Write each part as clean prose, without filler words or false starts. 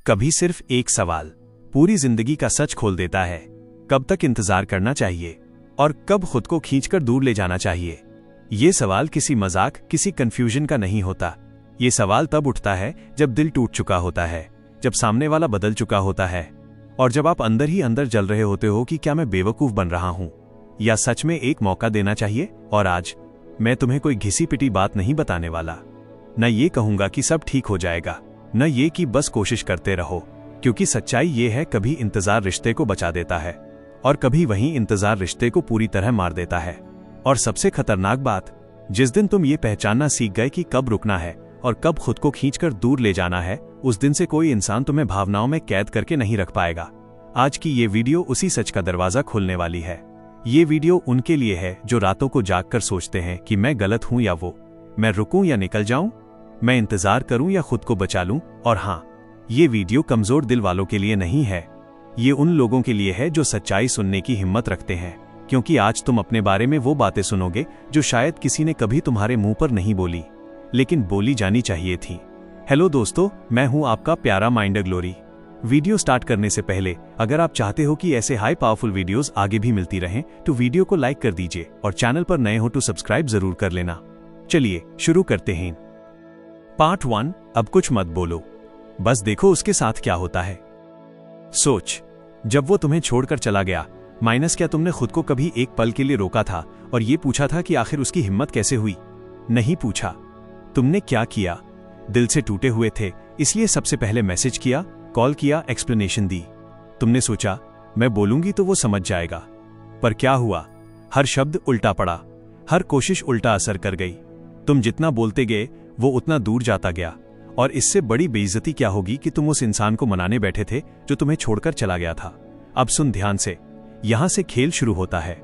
कभी सिर्फ एक सवाल पूरी जिंदगी का सच खोल देता है। कब तक इंतजार करना चाहिए और कब खुद को खींचकर दूर ले जाना चाहिए? ये सवाल किसी मजाक, किसी कंफ्यूजन का नहीं होता। ये सवाल तब उठता है जब दिल टूट चुका होता है, जब सामने वाला बदल चुका होता है और जब आप अंदर ही अंदर जल रहे होते हो कि क्या मैं बेवकूफ बन रहा हूं या सच में एक मौका देना चाहिए। और आज मैं तुम्हें कोई घिसी पिटी बात नहीं बताने वाला। न ये कहूंगा कि सब ठीक हो जाएगा, न ये कि बस कोशिश करते रहो, क्योंकि सच्चाई ये है कभी इंतजार रिश्ते को बचा देता है और कभी वही इंतजार रिश्ते को पूरी तरह मार देता है। और सबसे खतरनाक बात, जिस दिन तुम ये पहचानना सीख गए कि कब रुकना है और कब खुद को खींचकर दूर ले जाना है, उस दिन से कोई इंसान तुम्हें भावनाओं में कैद करके नहीं रख पाएगा। आज की ये वीडियो उसी सच का दरवाजा खोलने वाली है। ये वीडियो उनके लिए है जो रातों को जागकर सोचते हैं कि मैं गलत हूं या वो, मैं रुकूं या निकल जाऊं, मैं इंतजार करूं या खुद को बचा लूं। और हाँ, ये वीडियो कमजोर दिल वालों के लिए नहीं है। ये उन लोगों के लिए है जो सच्चाई सुनने की हिम्मत रखते हैं, क्योंकि आज तुम अपने बारे में वो बातें सुनोगे जो शायद किसी ने कभी तुम्हारे मुंह पर नहीं बोली, लेकिन बोली जानी चाहिए थी। हेलो दोस्तों, मैं हूं आपका प्यारा माइंडर ग्लोरी। वीडियो स्टार्ट करने से पहले अगर आप चाहते हो कि ऐसे हाई पावरफुल वीडियोस आगे भी मिलती रहें तो वीडियो को लाइक कर दीजिए और चैनल पर नए हो तो सब्सक्राइब जरूर कर लेना। चलिए शुरू करते हैं। पार्ट 1, अब कुछ मत बोलो, बस देखो उसके साथ क्या होता है। सोच, जब वो तुम्हें छोड़कर चला गया, माइनस क्या तुमने खुद को कभी एक पल के लिए रोका था और ये पूछा था कि आखिर उसकी हिम्मत कैसे हुई? नहीं पूछा। तुमने क्या किया? दिल से टूटे हुए थे, इसलिए सबसे पहले मैसेज किया, कॉल किया, एक्सप्लेनेशन दी। तुमने सोचा मैं बोलूंगी तो वो समझ जाएगा। पर क्या हुआ? हर शब्द उल्टा पड़ा, हर कोशिश उल्टा असर कर गई। तुम जितना बोलते गए वो उतना दूर जाता गया। और इससे बड़ी बेइज्जती क्या होगी कि तुम उस इंसान को मनाने बैठे थे जो तुम्हें छोड़कर चला गया था। अब सुन ध्यान से, यहां से खेल शुरू होता है।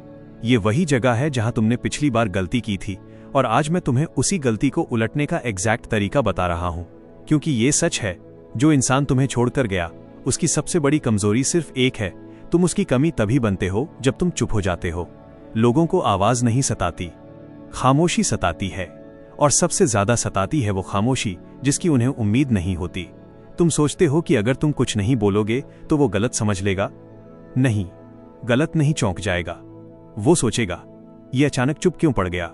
ये वही जगह है जहां तुमने पिछली बार गलती की थी और आज मैं तुम्हें उसी गलती को उलटने का एग्जैक्ट तरीका बता रहा हूं, क्योंकि ये सच है, जो इंसान तुम्हें छोड़कर गया उसकी सबसे बड़ी कमजोरी सिर्फ एक है। तुम उसकी कमी तभी बनते हो जब तुम चुप हो जाते हो। लोगों को आवाज नहीं सताती, खामोशी सताती है। और सबसे ज्यादा सताती है वो खामोशी जिसकी उन्हें उम्मीद नहीं होती। तुम सोचते हो कि अगर तुम कुछ नहीं बोलोगे तो वो गलत समझ लेगा। नहीं, गलत नहीं, चौंक जाएगा। वो सोचेगा ये अचानक चुप क्यों पड़ गया,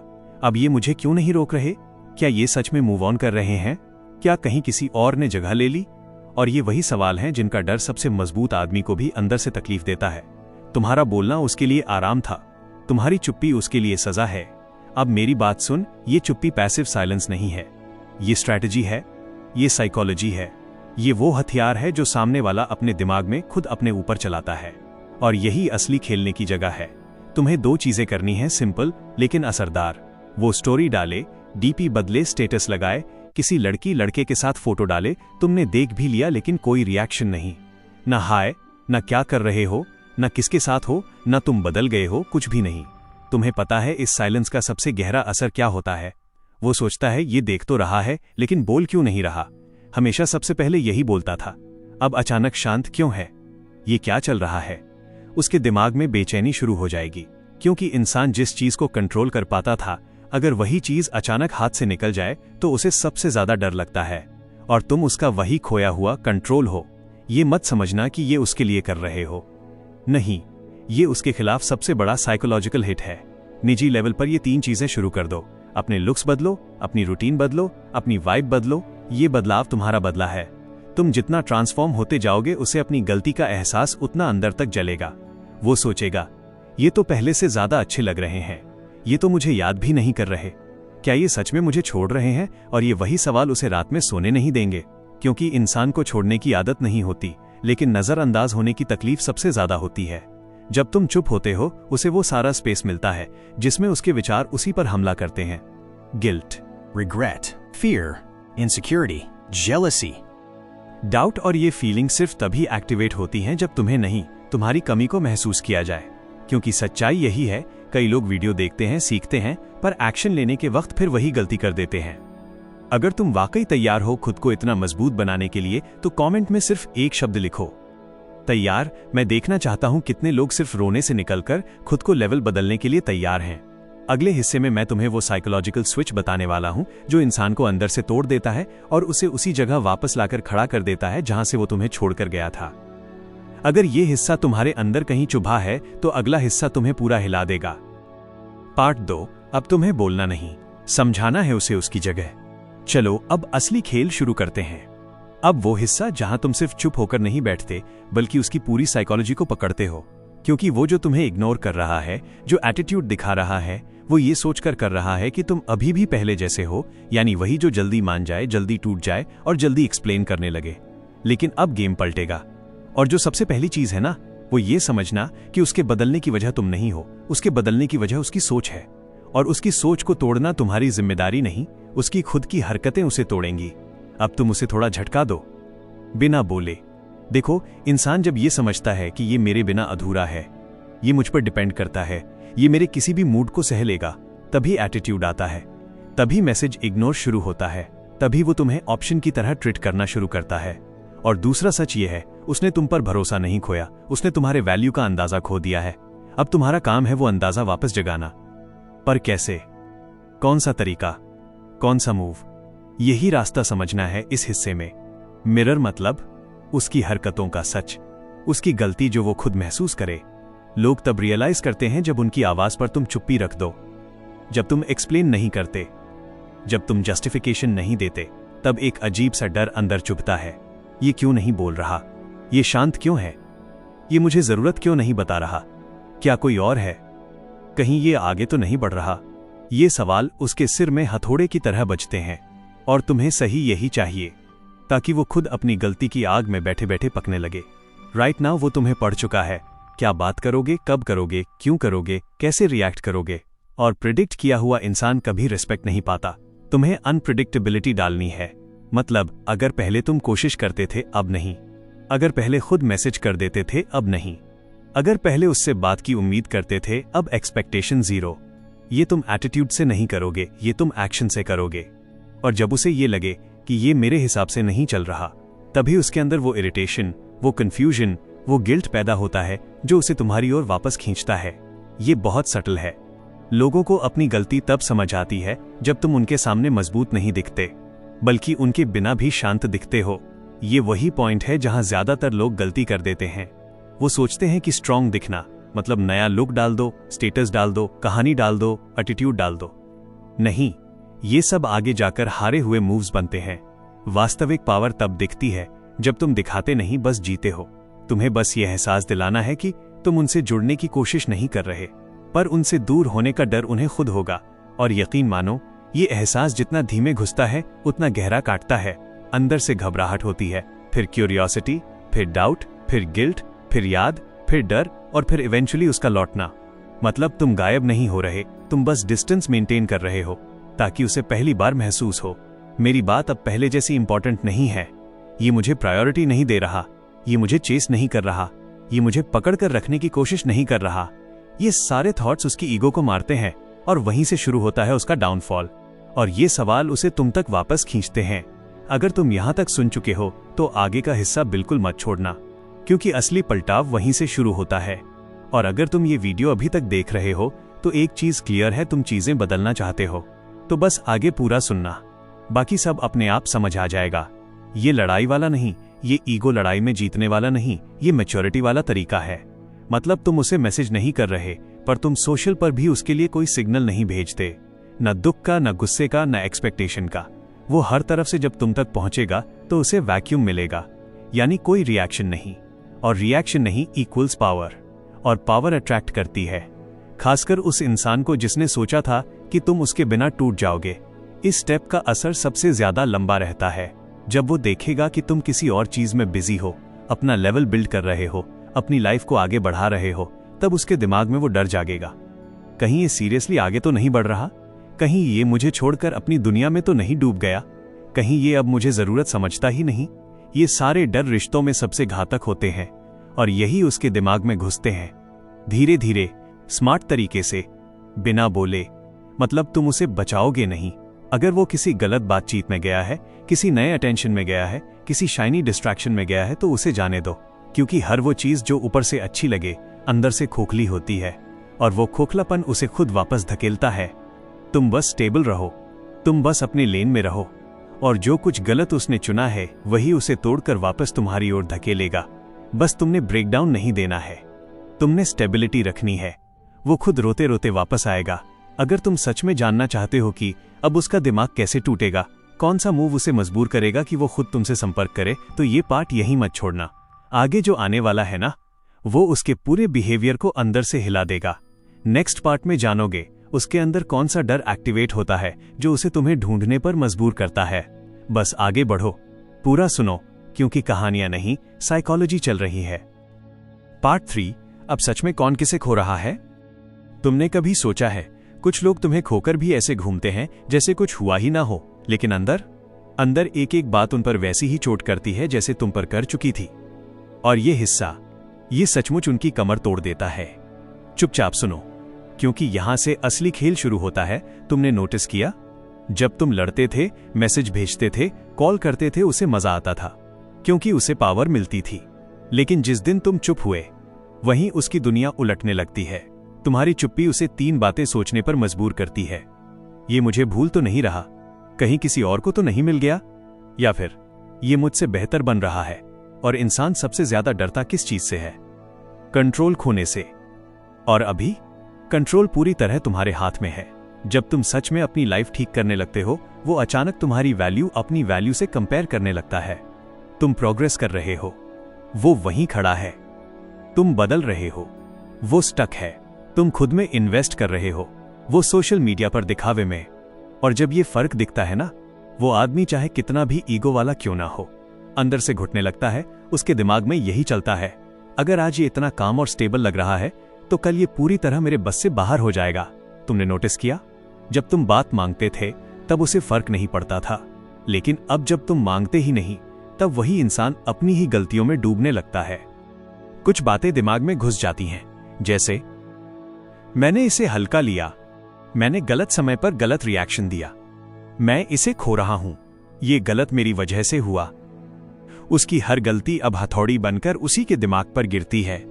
अब ये मुझे क्यों नहीं रोक रहे? क्या ये सच में मूव ऑन कर रहे हैं? क्या कहीं किसी और ने जगह ले ली? और ये वही सवाल हैं जिनका डर सबसे मजबूत आदमी को भी अंदर से तकलीफ देता है। तुम्हारा बोलना उसके लिए आराम था, तुम्हारी चुप्पी उसके लिए सजा है। अब मेरी बात सुन, ये चुप्पी पैसिव साइलेंस नहीं है, ये स्ट्रैटेजी है, ये साइकोलॉजी है। ये वो हथियार है जो सामने वाला अपने दिमाग में खुद अपने ऊपर चलाता है। और यही असली खेलने की जगह है। तुम्हें दो चीजें करनी है, सिंपल लेकिन असरदार। वो स्टोरी डाले, डीपी बदले, स्टेटस लगाए, किसी लड़की लड़के के साथ फोटो डाले, तुमने देख भी लिया लेकिन कोई रिएक्शन नहीं। न हाय, न क्या कर रहे हो, न किसके साथ हो, न तुम बदल गए हो, कुछ भी नहीं। तुम्हें पता है इस साइलेंस का सबसे गहरा असर क्या होता है? वो सोचता है ये देख तो रहा है लेकिन बोल क्यों नहीं रहा? हमेशा सबसे पहले यही बोलता था, अब अचानक शांत क्यों है? ये क्या चल रहा है? उसके दिमाग में बेचैनी शुरू हो जाएगी, क्योंकि इंसान जिस चीज को कंट्रोल कर पाता था, अगर वही चीज अचानक हाथ से निकल जाए तो उसे सबसे ज्यादा डर लगता है। और तुम उसका वही खोया हुआ कंट्रोल हो। ये मत समझना कि ये उसके लिए कर रहे हो, नहीं, ये उसके खिलाफ सबसे बड़ा साइकोलॉजिकल हिट है। निजी लेवल पर ये 3 चीजें शुरू कर दो। अपने लुक्स बदलो, अपनी रूटीन बदलो, अपनी वाइब बदलो। ये बदलाव तुम्हारा बदला है। तुम जितना ट्रांसफॉर्म होते जाओगे उसे अपनी गलती का एहसास उतना अंदर तक जलेगा। वो सोचेगा ये तो पहले से ज्यादा अच्छे लग रहे हैं, ये तो मुझे याद भी नहीं कर रहे, क्या ये सच में मुझे छोड़ रहे हैं? और ये वही सवाल उसे रात में सोने नहीं देंगे, क्योंकि इंसान को छोड़ने की आदत नहीं होती, लेकिन नजरअंदाज होने की तकलीफ सबसे ज्यादा होती है। जब तुम चुप होते हो उसे वो सारा स्पेस मिलता है जिसमें उसके विचार उसी पर हमला करते हैं। Guilt, regret, fear, insecurity, jealousy. Doubt और ये फीलिंग सिर्फ तभी एक्टिवेट होती हैं जब तुम्हें नहीं, तुम्हारी कमी को महसूस किया जाए। क्योंकि सच्चाई यही है, कई लोग वीडियो देखते हैं, सीखते हैं, पर एक्शन लेने के वक्त फिर वही गलती कर देते हैं। अगर तुम वाकई तैयार हो खुद को इतना मजबूत बनाने के लिए तो कमेंट में सिर्फ एक शब्द लिखो, तैयार। मैं देखना चाहता हूं कितने लोग सिर्फ रोने से निकलकर खुद को लेवल बदलने के लिए तैयार हैं। अगले हिस्से में मैं तुम्हें वो साइकोलॉजिकल स्विच बताने वाला हूं जो इंसान को अंदर से तोड़ देता है और उसे उसी जगह वापस लाकर खड़ा कर देता है जहां से वो तुम्हें छोड़कर गया था। अगर ये हिस्सा तुम्हारे अंदर कहीं चुभा है तो अगला हिस्सा तुम्हें पूरा हिला देगा। पार्ट 2। अब तुम्हें बोलना नहीं, समझाना है उसे उसकी जगह। चलो अब असली खेल शुरू करते हैं। अब वो हिस्सा जहां तुम सिर्फ चुप होकर नहीं बैठते बल्कि उसकी पूरी साइकोलॉजी को पकड़ते हो, क्योंकि वो जो तुम्हें इग्नोर कर रहा है, जो एटीट्यूड दिखा रहा है, वो ये सोचकर कर रहा है कि तुम अभी भी पहले जैसे हो, यानी वही जो जल्दी मान जाए, जल्दी टूट जाए और जल्दी एक्सप्लेन करने लगे। लेकिन अब गेम पलटेगा। और जो सबसे पहली चीज है ना, वो ये समझना कि उसके बदलने की वजह तुम नहीं हो, उसके बदलने की वजह उसकी सोच है। और उसकी सोच को तोड़ना तुम्हारी जिम्मेदारी नहीं, उसकी खुद की हरकतें उसे तोड़ेंगी। अब तुम उसे थोड़ा झटका दो, बिना बोले। देखो, इंसान जब ये समझता है कि ये मेरे बिना अधूरा है, ये मुझ पर डिपेंड करता है, ये मेरे किसी भी मूड को सह लेगा, तभी एटीट्यूड आता है, तभी मैसेज इग्नोर शुरू होता है, तभी वो तुम्हें ऑप्शन की तरह ट्रीट करना शुरू करता है। और दूसरा सच ये है, उसने तुम पर भरोसा नहीं खोया, उसने तुम्हारे वैल्यू का अंदाजा खो दिया है। अब तुम्हारा काम है वो अंदाजा वापस जगाना। पर कैसे? कौन सा तरीका? कौन सा मूव? यही रास्ता समझना है इस हिस्से में। मिरर मतलब उसकी हरकतों का सच, उसकी गलती जो वो खुद महसूस करे। लोग तब रियलाइज करते हैं जब उनकी आवाज पर तुम चुप्पी रख दो, जब तुम एक्सप्लेन नहीं करते, जब तुम जस्टिफिकेशन नहीं देते। तब एक अजीब सा डर अंदर चुभता है। ये क्यों नहीं बोल रहा? ये शांत क्यों है? ये मुझे जरूरत क्यों नहीं बता रहा? क्या कोई और है? कहीं ये आगे तो नहीं बढ़ रहा? ये सवाल उसके सिर में हथौड़े की तरह बजते हैं। और तुम्हें सही यही चाहिए, ताकि वो खुद अपनी गलती की आग में बैठे बैठे पकने लगे। राइट नाउ वो तुम्हें पढ़ चुका है। क्या बात करोगे, कब करोगे, क्यों करोगे, कैसे रिएक्ट करोगे। और प्रिडिक्ट किया हुआ इंसान कभी रिस्पेक्ट नहीं पाता। तुम्हें अनप्रिडिक्टेबिलिटी डालनी है। मतलब अगर पहले तुम कोशिश करते थे, अब नहीं। अगर पहले खुद मैसेज कर देते थे, अब नहीं। अगर पहले उससे बात की उम्मीद करते थे, अब एक्सपेक्टेशन 0। ये तुम एटीट्यूड से नहीं करोगे, ये तुम एक्शन से करोगे। और जब उसे ये लगे कि ये मेरे हिसाब से नहीं चल रहा, तभी उसके अंदर वो इरिटेशन, वो कंफ्यूजन, वो गिल्ट पैदा होता है जो उसे तुम्हारी ओर वापस खींचता है। ये बहुत सटल है। लोगों को अपनी गलती तब समझ आती है जब तुम उनके सामने मजबूत नहीं दिखते, बल्कि उनके बिना भी शांत दिखते हो। ये वही पॉइंट है जहां ज्यादातर लोग गलती कर देते हैं। वो सोचते हैं कि स्ट्रांग दिखना मतलब नया लुक डाल दो, स्टेटस डाल दो, कहानी डाल दो, एटीट्यूड डाल दो। नहीं, ये सब आगे जाकर हारे हुए मूव्स बनते हैं। वास्तविक पावर तब दिखती है जब तुम दिखाते नहीं, बस जीते हो। तुम्हें बस ये एहसास दिलाना है कि तुम उनसे जुड़ने की कोशिश नहीं कर रहे, पर उनसे दूर होने का डर उन्हें खुद होगा। और यकीन मानो, ये एहसास जितना धीमे घुसता है उतना गहरा काटता है। अंदर से घबराहट होती है, फिर क्यूरियोसिटी, फिर डाउट, फिर गिल्ट, फिर याद, फिर डर और फिर इवेंचुअली उसका लौटना। मतलब तुम गायब नहीं हो रहे, तुम बस डिस्टेंस मेंटेन कर रहे हो ताकि उसे पहली बार महसूस हो, मेरी बात अब पहले जैसी इंपॉर्टेंट नहीं है। ये मुझे प्रायोरिटी नहीं दे रहा, ये मुझे चेस नहीं कर रहा, ये मुझे पकड़ कर रखने की कोशिश नहीं कर रहा। ये सारे थॉट्स उसकी ईगो को मारते हैं और वहीं से शुरू होता है उसका डाउनफॉल। और ये सवाल उसे तुम तक वापस खींचते हैं। अगर तुम यहां तक सुन चुके हो तो आगे का हिस्सा बिल्कुल मत छोड़ना, क्योंकि असली पलटाव वहीं से शुरू होता है। और अगर तुम ये वीडियो अभी तक देख रहे हो तो एक चीज क्लियर है, तुम चीजें बदलना चाहते हो। तो बस आगे पूरा सुनना, बाकी सब अपने आप समझ आ जाएगा। ये लड़ाई वाला नहीं, ये ईगो लड़ाई में जीतने वाला नहीं, ये मैच्योरिटी वाला तरीका है। मतलब तुम उसे मैसेज नहीं कर रहे, पर तुम सोशल पर भी उसके लिए कोई सिग्नल नहीं भेजते, न दुख का, न गुस्से का, न एक्सपेक्टेशन का। वो हर तरफ से जब तुम तक पहुंचेगा तो उसे वैक्यूम मिलेगा, यानी कोई रिएक्शन नहीं। और रिएक्शन नहीं इक्वल्स पावर, और पावर अट्रैक्ट करती है, खासकर उस इंसान को जिसने सोचा था कि तुम उसके बिना टूट जाओगे। इस स्टेप का असर सबसे ज्यादा लंबा रहता है जब वो देखेगा कि तुम किसी और चीज में बिजी हो, अपना लेवल बिल्ड कर रहे हो, अपनी लाइफ को आगे बढ़ा रहे हो। तब उसके दिमाग में वो डर जागेगा, कहीं ये सीरियसली आगे तो नहीं बढ़ रहा, कहीं ये मुझे छोड़कर अपनी दुनिया में तो नहीं डूब गया, कहीं ये अब मुझे जरूरत समझता ही नहीं। ये सारे डर रिश्तों में सबसे घातक होते हैं और यही उसके दिमाग में घुसते हैं धीरे धीरे, स्मार्ट तरीके से, बिना बोले। मतलब तुम उसे बचाओगे नहीं। अगर वो किसी गलत बातचीत में गया है, किसी नए अटेंशन में गया है, किसी शाइनी डिस्ट्रैक्शन में गया है, तो उसे जाने दो, क्योंकि हर वो चीज जो ऊपर से अच्छी लगे अंदर से खोखली होती है। और वो खोखलापन उसे खुद वापस धकेलता है। तुम बस स्टेबल रहो, तुम बस अपने लेन में रहो, और जो कुछ गलत उसने चुना है वही उसे तोड़कर वापस तुम्हारी ओर धकेलेगा। बस तुमने ब्रेकडाउन नहीं देना है, तुमने स्टेबिलिटी रखनी है। वो खुद रोते रोते वापस आएगा। अगर तुम सच में जानना चाहते हो कि अब उसका दिमाग कैसे टूटेगा, कौन सा मूव उसे मजबूर करेगा कि वो खुद तुमसे संपर्क करे, तो ये पार्ट यहीं मत छोड़ना। आगे जो आने वाला है ना, वो उसके पूरे बिहेवियर को अंदर से हिला देगा। नेक्स्ट पार्ट में जानोगे उसके अंदर कौन सा डर एक्टिवेट होता है जो उसे तुम्हें ढूंढने पर मजबूर करता है। बस आगे बढ़ो, पूरा सुनो, क्योंकि कहानियां नहीं, साइकोलॉजी चल रही है। पार्ट 3, अब सच में कौन किसे खो रहा है? तुमने कभी सोचा है कुछ लोग तुम्हें खोकर भी ऐसे घूमते हैं जैसे कुछ हुआ ही ना हो, लेकिन अंदर एक एक बात उन पर वैसी ही चोट करती है जैसे तुम पर कर चुकी थी। और ये सचमुच उनकी कमर तोड़ देता है। चुपचाप सुनो, क्योंकि यहां से असली खेल शुरू होता है। तुमने नोटिस किया, जब तुम लड़ते थे, मैसेज भेजते थे, कॉल करते थे, उसे मजा आता था क्योंकि उसे पावर मिलती थी। लेकिन जिस दिन तुम चुप हुए, वहीं उसकी दुनिया उलटने लगती है। तुम्हारी चुप्पी उसे 3 बातें सोचने पर मजबूर करती है। ये मुझे भूल तो नहीं रहा, कहीं किसी और को तो नहीं मिल गया, या फिर ये मुझसे बेहतर बन रहा है। और इंसान सबसे ज्यादा डरता किस चीज से है? कंट्रोल खोने से। और अभी कंट्रोल पूरी तरह तुम्हारे हाथ में है। जब तुम सच में अपनी लाइफ ठीक करने लगते हो, वो अचानक तुम्हारी वैल्यू अपनी वैल्यू से कंपेयर करने लगता है। तुम प्रोग्रेस कर रहे हो, वो वहीं खड़ा है। तुम बदल रहे हो, वो स्टक है। तुम खुद में इन्वेस्ट कर रहे हो, वो सोशल मीडिया पर दिखावे में। और जब ये फर्क दिखता है ना, वो आदमी चाहे कितना भी ईगो वाला क्यों ना हो, अंदर से घुटने लगता है। उसके दिमाग में यही चलता है, अगर आज ये इतना काम और स्टेबल लग रहा है तो कल ये पूरी तरह मेरे बस से बाहर हो जाएगा। तुमने नोटिस किया, जब तुम बात मांगते थे तब उसे फर्क नहीं पड़ता था, लेकिन अब जब तुम मांगते ही नहीं, तब वही इंसान अपनी ही गलतियों में डूबने लगता है। कुछ बातें दिमाग में घुस जाती हैं, जैसे मैंने इसे हल्का लिया, मैंने गलत समय पर गलत रिएक्शन दिया, मैं इसे खो रहा हूं, ये गलत मेरी वजह से हुआ। उसकी हर गलती अब हथौड़ी बनकर उसी के दिमाग पर गिरती है।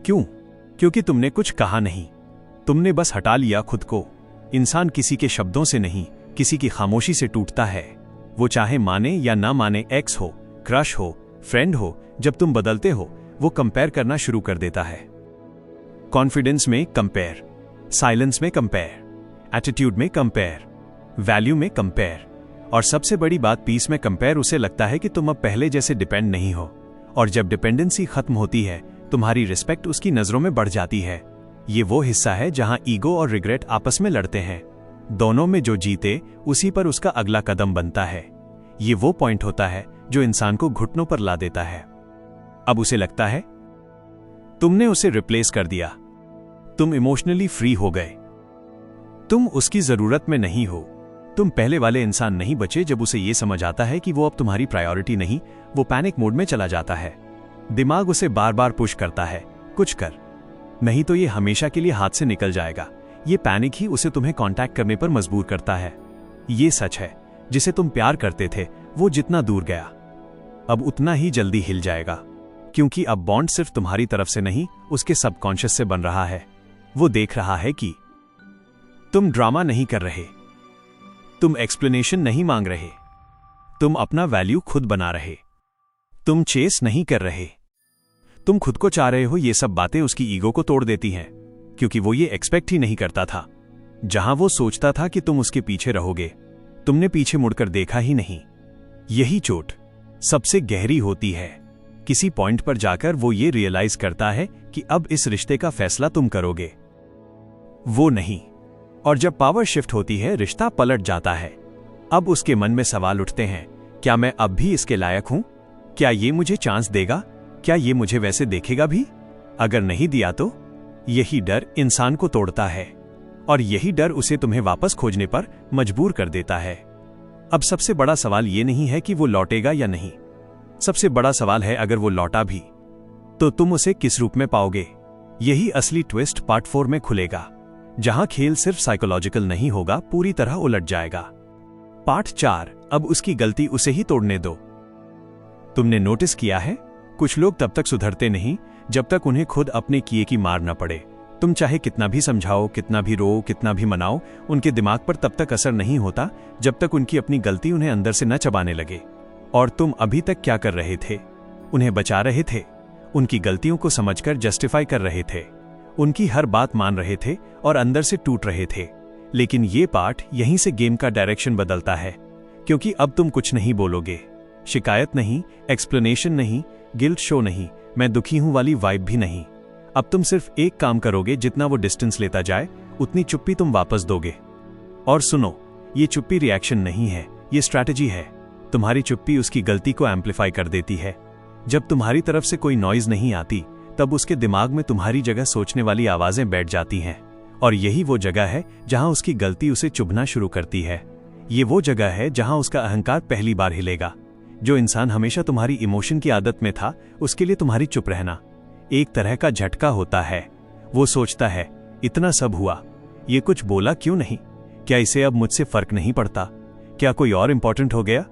क्यों? क्योंकि तुमने कुछ कहा नहीं, तुमने बस हटा लिया खुद को। इंसान किसी के शब्दों से नहीं, किसी की खामोशी से टूटता है। वो चाहे माने या ना माने, एक्स हो, क्रश हो, फ्रेंड हो, जब तुम बदलते हो, वो कंपेयर करना शुरू कर देता है। कॉन्फिडेंस में कंपेयर, साइलेंस में कंपेयर, एटीट्यूड में कंपेयर, वैल्यू में कंपेयर, और सबसे बड़ी बात पीस में कंपेयर। उसे लगता है कि तुम अब पहले जैसे डिपेंड नहीं हो, और जब डिपेंडेंसी खत्म होती है, तुम्हारी रिस्पेक्ट उसकी नजरों में बढ़ जाती है। ये वो हिस्सा है जहां ईगो और रिग्रेट आपस में लड़ते हैं। दोनों में जो जीते, उसी पर उसका अगला कदम बनता है। ये वो पॉइंट होता है जो इंसान को घुटनों पर ला देता है। अब उसे लगता है तुमने उसे रिप्लेस कर दिया, तुम इमोशनली फ्री हो गए, तुम उसकी जरूरत में नहीं हो। तुम पहले वाले इंसान नहीं बचे। जब उसे यह समझ आता है कि वो अब तुम्हारी प्रायोरिटी नहीं, वो पैनिक मोड में चला जाता है। दिमाग उसे बार बार पुश करता है, कुछ कर, नहीं तो ये हमेशा के लिए हाथ से निकल जाएगा। ये पैनिक ही उसे तुम्हें कांटेक्ट करने पर मजबूर करता है। ये सच है, जिसे तुम प्यार करते थे, वो जितना दूर गया, अब उतना ही जल्दी हिल जाएगा। क्योंकि अब बॉन्ड सिर्फ तुम्हारी तरफ से नहीं, उसके सबकॉन्शियस से बन रहा है। वो देख रहा है कि तुम ड्रामा नहीं कर रहे, तुम एक्सप्लेनेशन नहीं मांग रहे, तुम अपना वैल्यू खुद बना रहे, तुम चेस नहीं कर रहे, तुम खुद को चाह रहे हो। ये सब बातें उसकी ईगो को तोड़ देती हैं, क्योंकि वो ये एक्सपेक्ट ही नहीं करता था। जहां वो सोचता था कि तुम उसके पीछे रहोगे, तुमने पीछे मुड़कर देखा ही नहीं। यही चोट सबसे गहरी होती है। किसी पॉइंट पर जाकर वो ये रियलाइज करता है कि अब इस रिश्ते का फैसला तुम करोगे, वो नहीं। और जब पावर शिफ्ट होती है, रिश्ता पलट जाता है। अब उसके मन में सवाल उठते हैं, क्या मैं अब भी इसके लायक हूं? क्या ये मुझे चांस देगा? क्या ये मुझे वैसे देखेगा भी? अगर नहीं दिया तो? यही डर इंसान को तोड़ता है, और यही डर उसे तुम्हें वापस खोजने पर मजबूर कर देता है। अब सबसे बड़ा सवाल ये नहीं है कि वो लौटेगा या नहीं। सबसे बड़ा सवाल है, अगर वो लौटा भी, तो तुम उसे किस रूप में पाओगे? यही असली ट्विस्ट पार्ट 4 में खुलेगा, जहां खेल सिर्फ साइकोलॉजिकल नहीं होगा, पूरी तरह उलट जाएगा। पार्ट 4, अब उसकी गलती उसे ही तोड़ने दो। तुमने नोटिस किया है, कुछ लोग तब तक सुधरते नहीं जब तक उन्हें खुद अपने किए की मार न पड़े। तुम चाहे कितना भी समझाओ, कितना भी रो, कितना भी मनाओ, उनके दिमाग पर तब तक असर नहीं होता जब तक उनकी अपनी गलती उन्हें अंदर से न चबाने लगे। और तुम अभी तक क्या कर रहे थे? उन्हें बचा रहे थे, उनकी गलतियों को समझकर जस्टिफाई कर रहे थे, उनकी हर बात मान रहे थे और अंदर से टूट रहे थे। लेकिन ये पार्ट यहीं से गेम का डायरेक्शन बदलता है, क्योंकि अब तुम कुछ नहीं बोलोगे। शिकायत नहीं, एक्सप्लेनेशन नहीं, गिल्ट शो नहीं, मैं दुखी हूं वाली वाइब भी नहीं। अब तुम सिर्फ एक काम करोगे, जितना वो डिस्टेंस लेता जाए उतनी चुप्पी तुम वापस दोगे। और सुनो, ये चुप्पी रिएक्शन नहीं है, ये स्ट्रैटेजी है। तुम्हारी चुप्पी उसकी गलती को एम्पलीफाई कर देती है। जब तुम्हारी तरफ से कोई नॉइज नहीं आती, तब उसके दिमाग में तुम्हारी जगह सोचने वाली आवाजें बैठ जाती हैं। और यही वो जगह है जहां उसकी गलती उसे चुभना शुरू करती है। ये वो जगह है जहां उसका अहंकार पहली बार हिलेगा। जो इंसान हमेशा तुम्हारी इमोशन की आदत में था, उसके लिए तुम्हारी चुप रहना एक तरह का झटका होता है। वो सोचता है, इतना सब हुआ, ये कुछ बोला क्यों नहीं? क्या इसे अब मुझसे फर्क नहीं पड़ता? क्या कोई और इंपॉर्टेंट हो गया?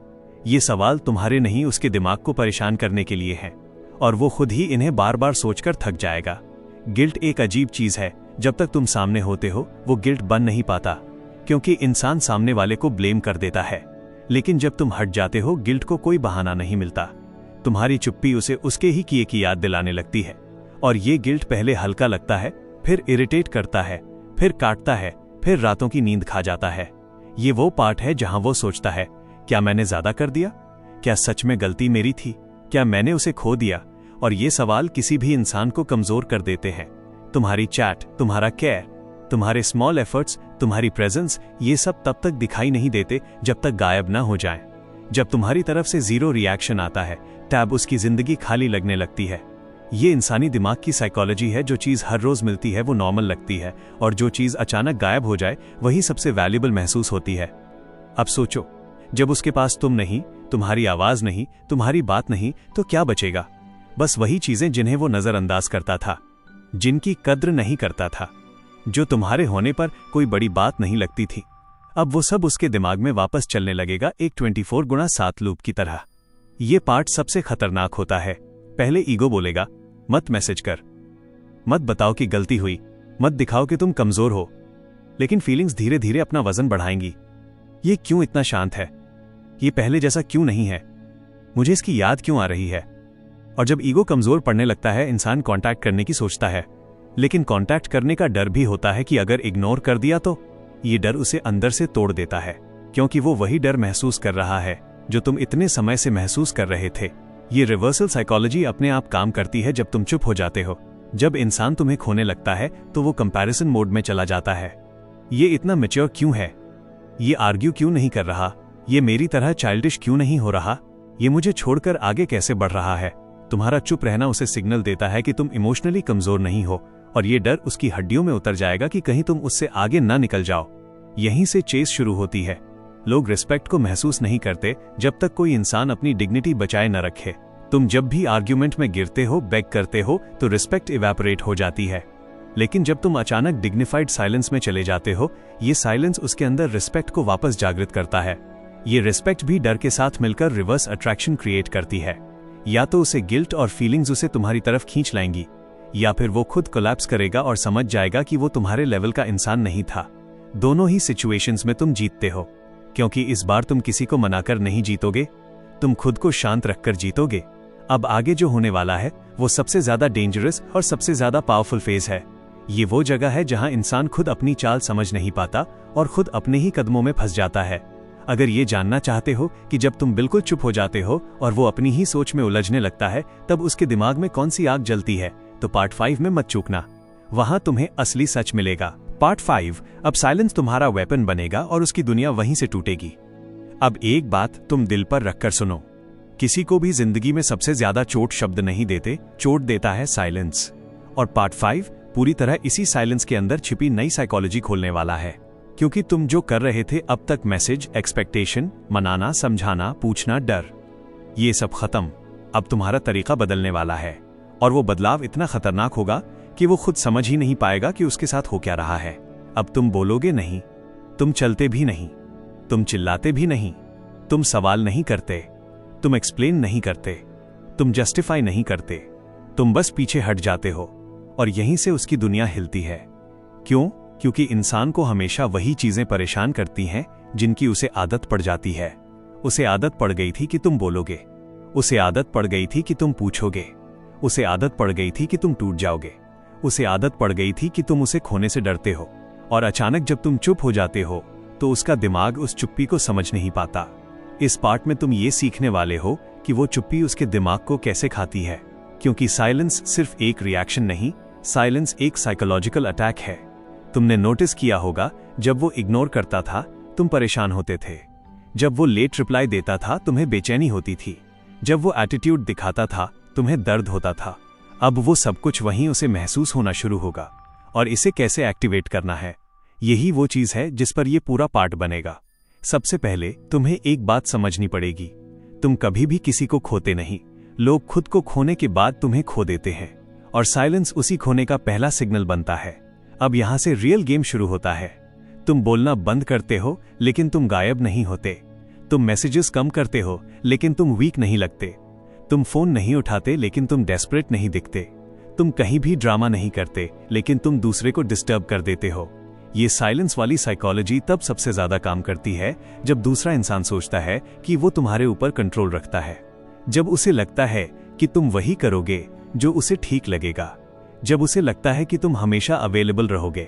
ये सवाल तुम्हारे नहीं, उसके दिमाग को परेशान करने के लिए है, और वो खुद ही इन्हें बार बार सोचकर थक जाएगा। गिल्ट एक अजीब चीज है। जब तक तुम सामने होते हो, वो गिल्ट बन नहीं पाता, क्योंकि इंसान सामने वाले को ब्लेम कर देता है। लेकिन जब तुम हट जाते हो, गिल्ट को कोई बहाना नहीं मिलता। तुम्हारी चुप्पी उसे उसके ही किए की याद दिलाने लगती है। और ये गिल्ट पहले हल्का लगता है, फिर इरिटेट करता है, फिर काटता है, फिर रातों की नींद खा जाता है। ये वो पार्ट है जहां वो सोचता है, क्या मैंने ज्यादा कर दिया? क्या सच में गलती मेरी थी? क्या मैंने उसे खो दिया? और ये सवाल किसी भी इंसान को कमजोर कर देते हैं। तुम्हारी चैट, तुम्हारा केयर, तुम्हारे स्मॉल एफर्ट्स, तुम्हारी प्रेजेंस, ये सब तब तक दिखाई नहीं देते जब तक गायब ना हो जाएं। जब तुम्हारी तरफ से जीरो रिएक्शन आता है, तब उसकी जिंदगी खाली लगने लगती है। ये इंसानी दिमाग की साइकोलॉजी है। जो चीज हर रोज मिलती है वो नॉर्मल लगती है, और जो चीज अचानक गायब हो जाए वही सबसे वैल्यूएबल महसूस होती है। अब सोचो, जब उसके पास तुम नहीं, तुम्हारी आवाज नहीं, तुम्हारी बात नहीं, तो क्या बचेगा? बस वही चीजें जिन्हें वो नजरअंदाज करता था, जिनकी कद्र नहीं करता था, जो तुम्हारे होने पर कोई बड़ी बात नहीं लगती थी। अब वो सब उसके दिमाग में वापस चलने लगेगा, एक 24x7 लूप की तरह। ये पार्ट सबसे खतरनाक होता है। पहले ईगो बोलेगा, मत मैसेज कर, मत बताओ कि गलती हुई, मत दिखाओ कि तुम कमजोर हो। लेकिन फीलिंग्स धीरे धीरे अपना वजन बढ़ाएंगी। ये क्यों इतना शांत है? ये पहले जैसा क्यों नहीं है? मुझे इसकी याद क्यों आ रही है? और जब ईगो कमजोर पड़ने लगता है, इंसान कांटेक्ट करने की सोचता है। लेकिन कांटेक्ट करने का डर भी होता है कि अगर इग्नोर कर दिया तो। ये डर उसे अंदर से तोड़ देता है, क्योंकि वो वही डर महसूस कर रहा है जो तुम इतने समय से महसूस कर रहे थे। ये रिवर्सल साइकोलॉजी अपने आप काम करती है जब तुम चुप हो जाते हो। जब इंसान तुम्हें खोने लगता है तो वो कंपैरिजन मोड में चला जाता है। ये इतना मैच्योर क्यों है? ये आर्ग्यू क्यों नहीं कर रहा? ये मेरी तरह चाइल्डिश क्यों नहीं हो रहा? ये मुझे छोड़कर आगे कैसे बढ़ रहा है? तुम्हारा चुप रहना उसे सिग्नल देता है कि तुम इमोशनली कमजोर नहीं हो, और ये डर उसकी हड्डियों में उतर जाएगा कि कहीं तुम उससे आगे ना निकल जाओ। यहीं से चेस शुरू होती है। लोग रिस्पेक्ट को महसूस नहीं करते जब तक कोई इंसान अपनी डिग्निटी बचाए न रखे। तुम जब भी आर्ग्यूमेंट में गिरते हो, बेग करते हो, तो रिस्पेक्ट इवेपोरेट हो जाती है। लेकिन जब तुम अचानक डिग्निफाइड साइलेंस में चले जाते हो, ये साइलेंस उसके अंदर रिस्पेक्ट को वापस जागृत करता है। ये रिस्पेक्ट भी डर के साथ मिलकर रिवर्स अट्रैक्शन क्रिएट करती है। या तो उसे गिल्ट और फीलिंग्स उसे तुम्हारी तरफ खींच लाएंगी, या फिर वो खुद कोलैप्स करेगा और समझ जाएगा कि वो तुम्हारे लेवल का इंसान नहीं था। दोनों ही सिचुएशंस में तुम जीतते हो, क्योंकि इस बार तुम किसी को मनाकर नहीं जीतोगे, तुम खुद को शांत रखकर जीतोगे। अब आगे जो होने वाला है वो सबसे ज्यादा डेंजरस और सबसे ज्यादा पावरफुल फेज है। ये वो जगह है जहां इंसान खुद अपनी चाल समझ नहीं पाता और खुद अपने ही कदमों में फंस जाता है। अगर ये जानना चाहते हो कि जब तुम बिल्कुल चुप हो जाते हो और वो अपनी ही सोच में उलझने लगता है, तब उसके दिमाग में कौन सी आग जलती है, तो पार्ट 5 में मत चूकना। वहां तुम्हें असली सच मिलेगा। पार्ट 5, अब साइलेंस तुम्हारा वेपन बनेगा और उसकी दुनिया वहीं से टूटेगी। अब एक बात तुम दिल पर रखकर सुनो, किसी को भी जिंदगी में सबसे ज्यादा चोट शब्द नहीं देते, चोट देता है साइलेंस। और पार्ट 5 पूरी तरह इसी साइलेंस के अंदर छिपी नई साइकोलॉजी खोलने वाला है। क्योंकि तुम जो कर रहे थे अब तक, मैसेज, एक्सपेक्टेशन, मनाना, समझाना, पूछना, डर, ये सब खत्म। अब तुम्हारा तरीका बदलने वाला है, और वो बदलाव इतना खतरनाक होगा कि वो खुद समझ ही नहीं पाएगा कि उसके साथ हो क्या रहा है। अब तुम बोलोगे नहीं, तुम चलते भी नहीं, तुम चिल्लाते भी नहीं, तुम सवाल नहीं करते, तुम एक्सप्लेन नहीं करते, तुम जस्टिफाई नहीं करते, तुम बस पीछे हट जाते हो। और यहीं से उसकी दुनिया हिलती है। क्यों? क्योंकि इंसान को हमेशा वही चीजें परेशान करती हैं जिनकी उसे आदत पड़ जाती है। उसे आदत पड़ गई थी कि तुम बोलोगे, उसे आदत पड़ गई थी कि तुम पूछोगे, उसे आदत पड़ गई थी कि तुम टूट जाओगे, उसे आदत पड़ गई थी कि तुम उसे खोने से डरते हो। और अचानक जब तुम चुप हो जाते हो तो उसका दिमाग उस चुप्पी को समझ नहीं पाता। इस पार्ट में तुम ये सीखने वाले हो कि वो चुप्पी उसके दिमाग को कैसे खाती है, क्योंकि साइलेंस सिर्फ एक रिएक्शन नहीं, साइलेंस एक साइकोलॉजिकल अटैक है। तुमने नोटिस किया होगा, जब वो इग्नोर करता था तुम परेशान होते थे, जब वो लेट रिप्लाई देता था तुम्हें बेचैनी होती थी, जब वो एटीट्यूड दिखाता था तुम्हें दर्द होता था। अब वो सब कुछ वहीं उसे महसूस होना शुरू होगा। और इसे कैसे एक्टिवेट करना है, यही वो चीज है जिस पर यह पूरा पार्ट बनेगा। सबसे पहले तुम्हें एक बात समझनी पड़ेगी, तुम कभी भी किसी को खोते नहीं, लोग खुद को खोने के बाद तुम्हें खो देते हैं, और साइलेंस उसी खोने का पहला सिग्नल बनता है। अब यहां से रियल गेम शुरू होता है। तुम बोलना बंद करते हो लेकिन तुम गायब नहीं होते, तुम मैसेजेस कम करते हो लेकिन तुम वीक नहीं लगते, तुम फोन नहीं उठाते लेकिन तुम डेस्परेट नहीं दिखते, तुम कहीं भी ड्रामा नहीं करते लेकिन तुम दूसरे को डिस्टर्ब कर देते हो। ये साइलेंस वाली साइकोलॉजी तब सबसे ज्यादा काम करती है जब दूसरा इंसान सोचता है कि वो तुम्हारे ऊपर कंट्रोल रखता है, जब उसे लगता है कि तुम वही करोगे जो उसे ठीक लगेगा, जब उसे लगता है कि तुम हमेशा अवेलेबल रहोगे,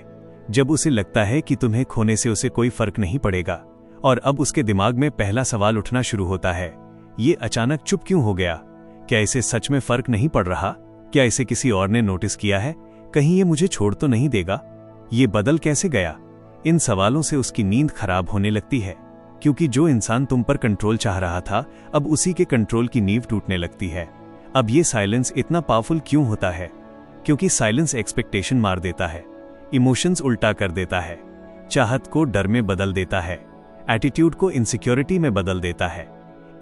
जब उसे लगता है कि तुम्हें खोने से उसे कोई फर्क नहीं पड़ेगा। और अब उसके दिमाग में पहला सवाल उठना शुरू होता है, ये अचानक चुप क्यों हो गया? क्या इसे सच में फर्क नहीं पड़ रहा? क्या इसे किसी और ने नोटिस किया है? कहीं ये मुझे छोड़ तो नहीं देगा? ये बदल कैसे गया? इन सवालों से उसकी नींद खराब होने लगती है, क्योंकि जो इंसान तुम पर कंट्रोल चाह रहा था अब उसी के कंट्रोल की नींव टूटने लगती है। अब ये साइलेंस इतना पावरफुल क्यों होता है? क्योंकि साइलेंस एक्सपेक्टेशन मार देता है, इमोशंस उल्टा कर देता है, चाहत को डर में बदल देता है, एटीट्यूड को इनसिक्योरिटी में बदल देता है,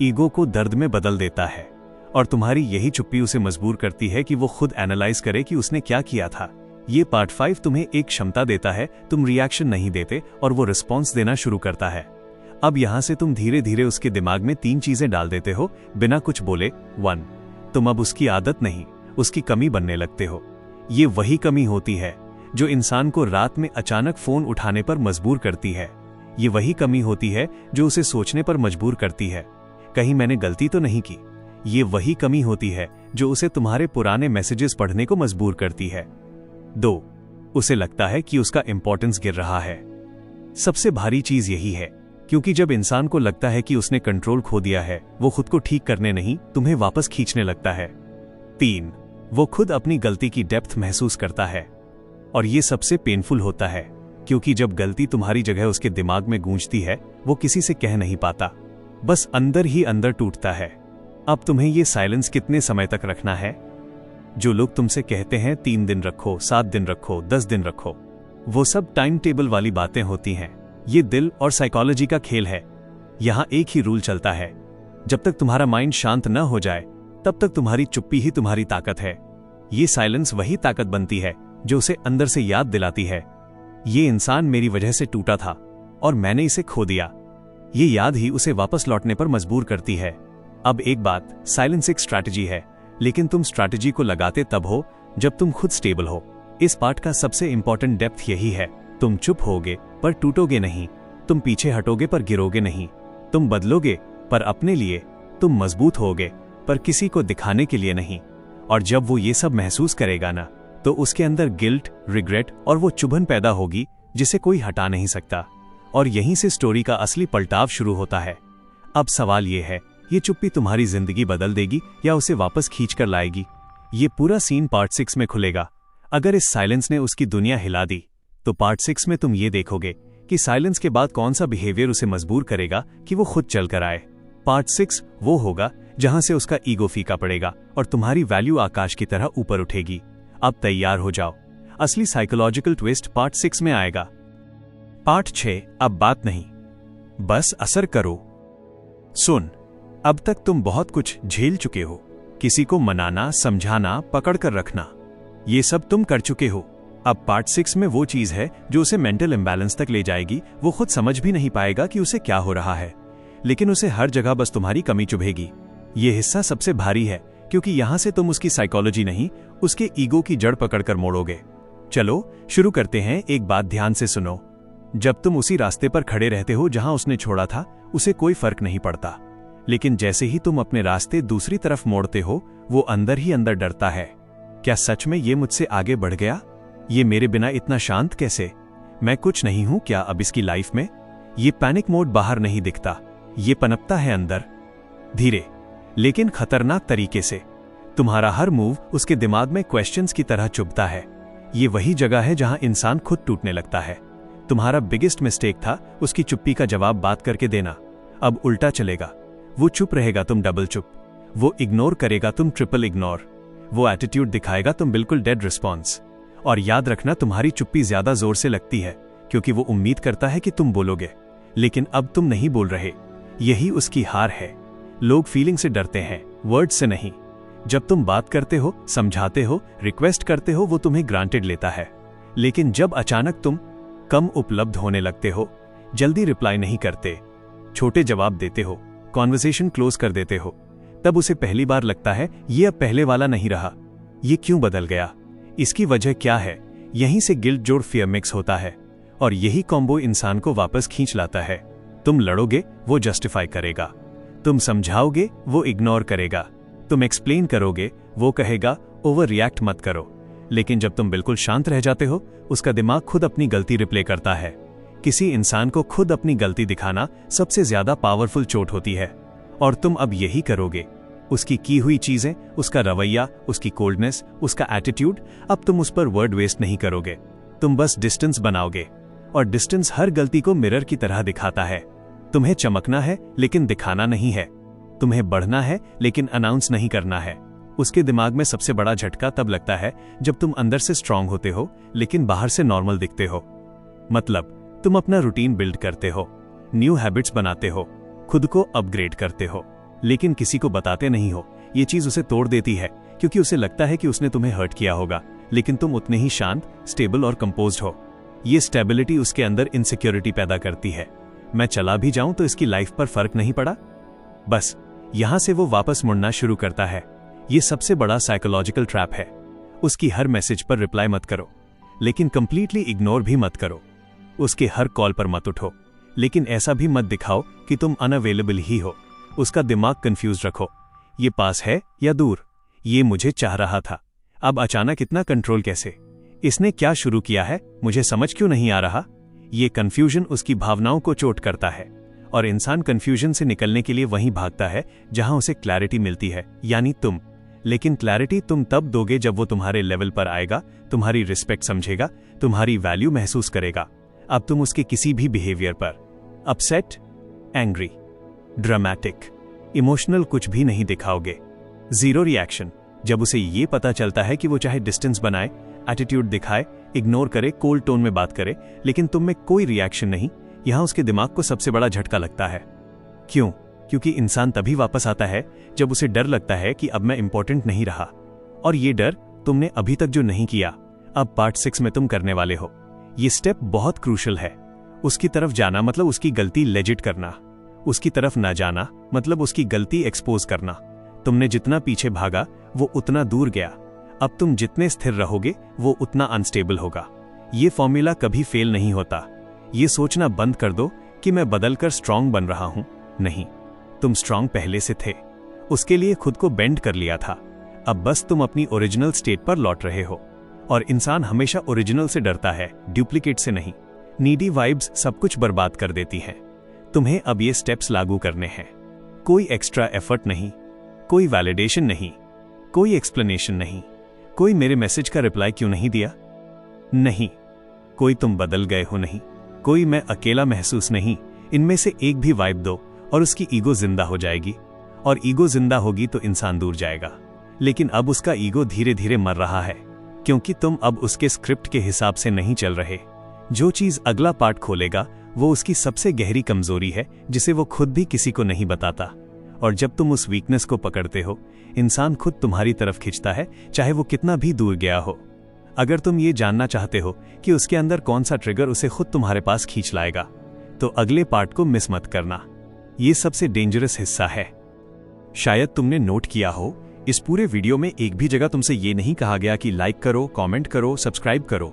ईगो को दर्द में बदल देता है। और तुम्हारी यही चुप्पी उसे मजबूर करती है कि वो खुद एनालाइज करे कि उसने क्या किया था। ये पार्ट 5 तुम्हें एक क्षमता देता है, तुम रिएक्शन नहीं देते और वो रिस्पॉन्स देना शुरू करता है। अब यहां से तुम धीरे धीरे उसके दिमाग में 3 चीजें डाल देते हो बिना कुछ बोले। 1, तुम अब उसकी आदत नहीं, उसकी कमी बनने लगते हो। ये वही कमी होती है जो इंसान को रात में अचानक फोन उठाने पर मजबूर करती है। ये वही कमी होती है जो उसे सोचने पर मजबूर करती है, कहीं मैंने गलती तो नहीं की। ये वही कमी होती है जो उसे तुम्हारे पुराने मैसेजेस पढ़ने को मजबूर करती है। 2, उसे लगता है कि उसका इंपॉर्टेंस गिर रहा है। सबसे भारी चीज यही है, क्योंकि जब इंसान को लगता है कि उसने कंट्रोल खो दिया है, वो खुद को ठीक करने नहीं, तुम्हें वापस खींचने लगता है। 3, वो खुद अपनी गलती की डेप्थ महसूस करता है, और ये सबसे पेनफुल होता है, क्योंकि जब गलती तुम्हारी जगह उसके दिमाग में गूंजती है, वो किसी से कह नहीं पाता, बस अंदर ही अंदर टूटता है। अब तुम्हें ये साइलेंस कितने समय तक रखना है? जो लोग तुमसे कहते हैं 3 दिन रखो, 7 दिन रखो, 10 दिन रखो, वो सब टाइम टेबल वाली बातें होती हैं। ये दिल और साइकोलॉजी का खेल है। यहां एक ही रूल चलता है, जब तक तुम्हारा माइंड शांत न हो जाए तब तक तुम्हारी चुप्पी ही तुम्हारी ताकत है। ये साइलेंस वही ताकत बनती है जो उसे अंदर से याद दिलाती है, ये इंसान मेरी वजह से टूटा था और मैंने इसे खो दिया। ये याद ही उसे वापस लौटने पर मजबूर करती है। अब एक बात, साइलेंस एक स्ट्रैटेजी है, लेकिन तुम स्ट्रैटेजी को लगाते तब हो जब तुम खुद स्टेबल हो। इस पार्ट का सबसे इंपॉर्टेंट डेप्थ यही है, तुम चुप होगे पर टूटोगे नहीं, तुम पीछे हटोगे पर गिरोगे नहीं, तुम बदलोगे पर अपने लिए, तुम मजबूत होगे पर किसी को दिखाने के लिए नहीं। और जब वो ये सब महसूस करेगा ना, तो उसके अंदर गिल्ट, रिग्रेट और वो चुभन पैदा होगी जिसे कोई हटा नहीं सकता। और यहीं से स्टोरी का असली पलटाव शुरू होता है। अब सवाल ये है, ये चुप्पी तुम्हारी जिंदगी बदल देगी या उसे वापस खींच कर लाएगी? ये पूरा सीन पार्ट 6 में खुलेगा। अगर इस साइलेंस ने उसकी दुनिया हिला दी, तो पार्ट 6 में तुम ये देखोगे कि साइलेंस के बाद कौन सा बिहेवियर उसे मजबूर करेगा कि वो खुद चल कर आए। पार्ट 6 वो होगा जहां से उसका ईगो फीका पड़ेगा और तुम्हारी वैल्यू आकाश की तरह ऊपर उठेगी। अब तैयार हो जाओ, असली साइकोलॉजिकल ट्विस्ट पार्ट 6 में आएगा। पार्ट 6, अब बात नहीं, बस असर करो। सुन, अब तक तुम बहुत कुछ झेल चुके हो, किसी को मनाना, समझाना, पकड़ कर रखना, ये सब तुम कर चुके हो। अब पार्ट 6 में वो चीज है जो उसे मेंटल इम्बैलेंस तक ले जाएगी। वो खुद समझ भी नहीं पाएगा कि उसे क्या हो रहा है, लेकिन उसे हर जगह बस तुम्हारी कमी चुभेगी। ये हिस्सा सबसे भारी है, क्योंकि यहां से तुम उसकी साइकोलॉजी नहीं, उसके ईगो की जड़ पकड़कर मोड़ोगे। चलो शुरू करते हैं। एक बात ध्यान से सुनो, जब तुम उसी रास्ते पर खड़े रहते हो जहां उसने छोड़ा था, उसे कोई फर्क नहीं पड़ता। लेकिन जैसे ही तुम अपने रास्ते दूसरी तरफ मोड़ते हो, वो अंदर ही अंदर डरता है। क्या सच में ये मुझसे आगे बढ़ गया? ये मेरे बिना इतना शांत कैसे? मैं कुछ नहीं हूं क्या अब इसकी लाइफ में? ये पैनिक मोड बाहर नहीं दिखता, ये पनपता है अंदर, धीरे लेकिन खतरनाक तरीके से। तुम्हारा हर मूव उसके दिमाग में क्वेश्चंस की तरह चुभता है। ये वही जगह है जहां इंसान खुद टूटने लगता है। तुम्हारा बिगेस्ट मिस्टेक था उसकी चुप्पी का जवाब बात करके देना। अब उल्टा चलेगा। वो चुप रहेगा, तुम डबल चुप। वो इग्नोर करेगा, तुम ट्रिपल इग्नोर। वो एटीट्यूड दिखाएगा, तुम बिल्कुल डेड रिस्पॉन्स। और याद रखना, तुम्हारी चुप्पी ज्यादा जोर से लगती है क्योंकि वो उम्मीद करता है कि तुम बोलोगे, लेकिन अब तुम नहीं बोल रहे। यही उसकी हार है। लोग फीलिंग से डरते हैं, वर्ड से नहीं। जब तुम बात करते हो, समझाते हो, रिक्वेस्ट करते हो, वो तुम्हें ग्रांटेड लेता है। लेकिन जब अचानक तुम कम उपलब्ध होने लगते हो, जल्दी रिप्लाई नहीं करते, छोटे जवाब देते हो, कॉन्वर्सेशन क्लोज कर देते हो, तब उसे पहली बार लगता है ये अब पहले वाला नहीं रहा। ये क्यों बदल गया? इसकी वजह क्या है? यहीं से गिल्ट जोड़ फियर मिक्स होता है, और यही कॉम्बो इंसान को वापस खींच लाता है। तुम लड़ोगे, वो जस्टिफाई करेगा। तुम समझाओगे, वो इग्नोर करेगा। तुम एक्सप्लेन करोगे, वो कहेगा ओवर रिएक्ट मत करो। लेकिन जब तुम बिल्कुल शांत रह जाते हो, उसका दिमाग खुद अपनी गलती रिप्ले करता है। किसी इंसान को खुद अपनी गलती दिखाना सबसे ज्यादा पावरफुल चोट होती है, और तुम अब यही करोगे। उसकी की हुई चीजें, उसका रवैया, उसकी कोल्डनेस, उसका एटीट्यूड, अब तुम उस पर वर्ड वेस्ट नहीं करोगे। तुम बस डिस्टेंस बनाओगे, और डिस्टेंस हर गलती को मिरर की तरह दिखाता है। तुम्हें चमकना है लेकिन दिखाना नहीं है। तुम्हें बढ़ना है लेकिन अनाउंस नहीं करना है। उसके दिमाग में सबसे बड़ा झटका तब लगता है जब तुम अंदर से स्ट्रांग होते हो लेकिन बाहर से नॉर्मल दिखते हो। मतलब तुम अपना रूटीन बिल्ड करते हो, न्यू हैबिट्स बनाते हो, खुद को अपग्रेड करते हो, लेकिन किसी को बताते नहीं हो। ये चीज उसे तोड़ देती है क्योंकि उसे लगता है कि उसने तुम्हें हर्ट किया होगा, लेकिन तुम उतने ही शांत, स्टेबल और कंपोज्ड हो। ये स्टेबिलिटी उसके अंदर इनसिक्योरिटी पैदा करती है। मैं चला भी जाऊं तो इसकी लाइफ पर फर्क नहीं पड़ा। बस यहां से वो वापस मुड़ना शुरू करता है। ये सबसे बड़ा साइकोलॉजिकल ट्रैप है। उसकी हर मैसेज पर रिप्लाई मत करो, लेकिन कंप्लीटली इग्नोर भी मत करो। उसके हर कॉल पर मत उठो, लेकिन ऐसा भी मत दिखाओ कि तुम अनअवेलेबल ही हो। उसका दिमाग कंफ्यूज रखो, ये पास है या दूर, ये मुझे चाह रहा था, अब अचानक इतना कंट्रोल कैसे, इसने क्या शुरू किया है, मुझे समझ क्यों नहीं आ रहा। ये कंफ्यूजन उसकी भावनाओं को चोट करता है, और इंसान कंफ्यूजन से निकलने के लिए वहीं भागता है जहां उसे क्लैरिटी मिलती है, यानी तुम। लेकिन क्लैरिटी तुम तब दोगे जब वो तुम्हारे लेवल पर आएगा, तुम्हारी रिस्पेक्ट समझेगा, तुम्हारी वैल्यू महसूस करेगा। अब तुम उसके किसी भी बिहेवियर पर अपसेट, एंग्री, ड्रामेटिक, इमोशनल कुछ भी नहीं दिखाओगे। Zero reaction. जब उसे ये पता चलता है कि वो चाहे डिस्टेंस बनाए, एटीट्यूड दिखाए, इग्नोर करे, कोल्ड टोन में बात करे, लेकिन तुम में कोई रिएक्शन नहीं, यहां उसके दिमाग को सबसे बड़ा झटका लगता है। क्यों? क्योंकि इंसान तभी वापस आता है जब उसे डर लगता है कि अब मैं इंपॉर्टेंट नहीं रहा। और ये डर तुमने अभी तक जो नहीं किया, अब पार्ट 6 में तुम करने वाले हो। ये स्टेप बहुत क्रूशल है। उसकी तरफ जाना मतलब उसकी गलती लेजिट करना, उसकी तरफ ना जाना मतलब उसकी गलती एक्सपोज करना। तुमने जितना पीछे भागा वो उतना दूर गया। अब तुम जितने स्थिर रहोगे वो उतना अनस्टेबल होगा। ये फॉर्मूला कभी फेल नहीं होता। ये सोचना बंद कर दो कि मैं बदलकर स्ट्रांग बन रहा हूं। नहीं, तुम स्ट्रांग पहले से थे, उसके लिए खुद को बेंड कर लिया था। अब बस तुम अपनी ओरिजिनल स्टेट पर लौट रहे हो। और इंसान हमेशा ओरिजिनल से डरता है, डुप्लीकेट से नहीं। नीडी वाइब्स सब कुछ बर्बाद कर देती हैं। तुम्हें अब ये स्टेप्स लागू करने हैं। कोई एक्स्ट्रा एफर्ट नहीं, कोई वैलिडेशन नहीं, कोई एक्सप्लेनेशन नहीं, कोई मेरे मैसेज का रिप्लाई क्यों नहीं दिया नहीं, कोई तुम बदल गए हो नहीं, कोई मैं अकेला महसूस नहीं। इनमें से एक भी वाइब दो और उसकी ईगो जिंदा हो जाएगी। और ईगो जिंदा होगी तो इंसान दूर जाएगा। लेकिन अब उसका ईगो धीरे धीरे मर रहा है, क्योंकि तुम अब उसके स्क्रिप्ट के हिसाब से नहीं चल रहे। जो चीज अगला पार्ट खोलेगा वो उसकी सबसे गहरी कमजोरी है, जिसे वो खुद भी किसी को नहीं बताता। और जब तुम उस वीकनेस को पकड़ते हो, इंसान खुद तुम्हारी तरफ खिंचता है, चाहे वो कितना भी दूर गया हो। अगर तुम ये जानना चाहते हो कि उसके अंदर कौन सा ट्रिगर उसे खुद तुम्हारे पास खींच लाएगा, तो अगले पार्ट को मिस मत करना। ये सबसे डेंजरस हिस्सा है। शायद तुमने नोट किया हो, इस पूरे वीडियो में एक भी जगह तुमसे ये नहीं कहा गया कि लाइक करो, कमेंट करो, सब्सक्राइब करो,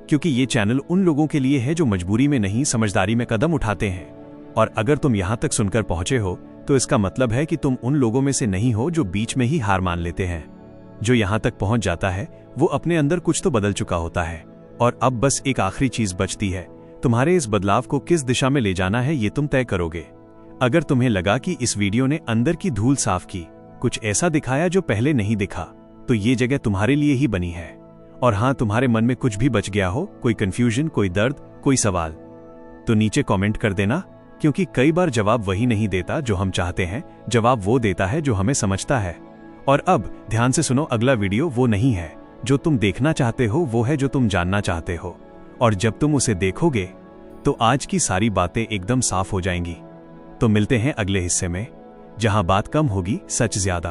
क्योंकि ये चैनल उन लोगों के लिए है जो मजबूरी में नहीं, समझदारी में कदम उठाते हैं। और अगर तुम यहां तक सुनकर पहुंचे हो तो इसका मतलब है कि तुम उन लोगों में से नहीं हो जो बीच में ही हार मान लेते हैं। जो यहां तक पहुंच जाता है वो अपने अंदर कुछ तो बदल चुका होता है। और अब बस एक आखिरी चीज बचती है, तुम्हारे इस बदलाव को किस दिशा में ले जाना है ये तुम तय करोगे। अगर तुम्हें लगा कि इस वीडियो ने अंदर की धूल साफ की, कुछ ऐसा दिखाया जो पहले नहीं दिखा, तो ये जगह तुम्हारे लिए ही बनी है। और हाँ, तुम्हारे मन में कुछ भी बच गया हो, कोई कंफ्यूजन, कोई दर्द, कोई सवाल, तो नीचे कमेंट कर देना, क्योंकि कई बार जवाब वही नहीं देता जो हम चाहते हैं, जवाब वो देता है जो हमें समझता है। और अब ध्यान से सुनो, अगला वीडियो वो नहीं है जो तुम देखना चाहते हो, वो है जो तुम जानना चाहते हो। और जब तुम उसे देखोगे तो आज की सारी बातें एकदम साफ हो जाएंगी। तो मिलते हैं अगले हिस्से में, जहां बात कम होगी, सच ज्यादा।